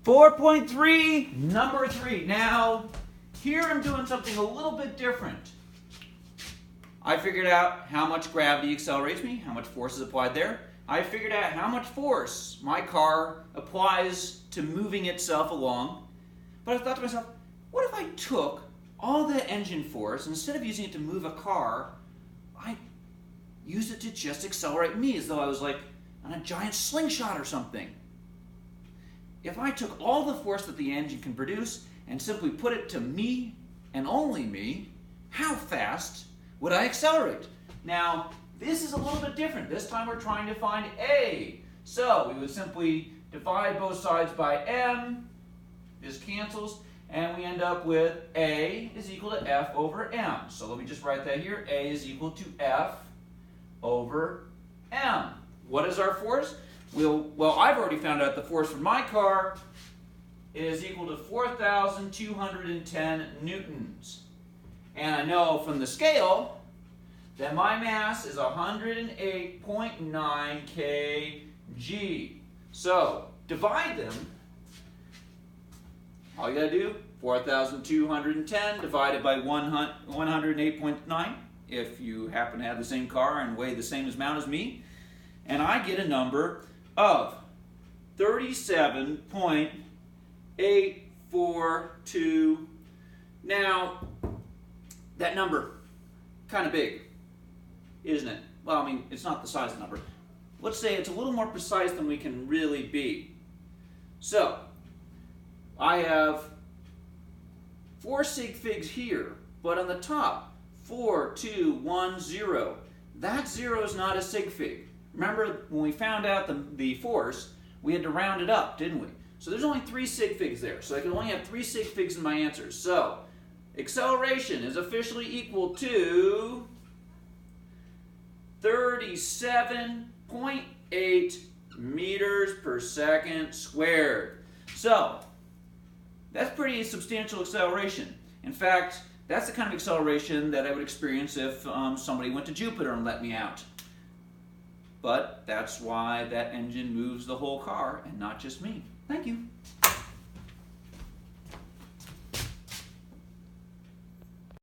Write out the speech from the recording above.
4.3, number 3. Now, here I'm doing something a little bit different. I figured out how much gravity accelerates me, how much force is applied there. I figured out how much force my car applies to moving itself along. But I thought to myself, what if I took all that engine force, instead of using it to move a car, I used it to just accelerate me, as though I was like on a giant slingshot or something. If I took all the force that the engine can produce and simply put it to me and only me, how fast would I accelerate? Now, this is a little bit different. This time we're trying to find A. So we would simply divide both sides by M. This cancels, and we end up with A is equal to F over M. So let me just write that here. A is equal to F over M. What is our force? Well, I've already found out the force for my car is equal to 4,210 newtons. And I know from the scale that my mass is 108.9 kg. So, divide them. All you gotta do, 4,210 divided by 108.9, if you happen to have the same car and weigh the same amount as me, and I get a number of 37.842. Now, that number, kind of big, isn't it? Well, I mean, it's not the size of the number. Let's say it's a little more precise than we can really be. So, I have 4 sig figs here, but on the top, 4, 2, 1, 0. That 0 is not a sig fig. Remember, when we found out the force, we had to round it up, didn't we? So there's only 3 sig figs there, so I can only have 3 sig figs in my answers. So, acceleration is officially equal to 37.8 meters per second squared. So, that's pretty substantial acceleration. In fact, that's the kind of acceleration that I would experience if somebody went to Jupiter and let me out. But that's why that engine moves the whole car and not just me. Thank you.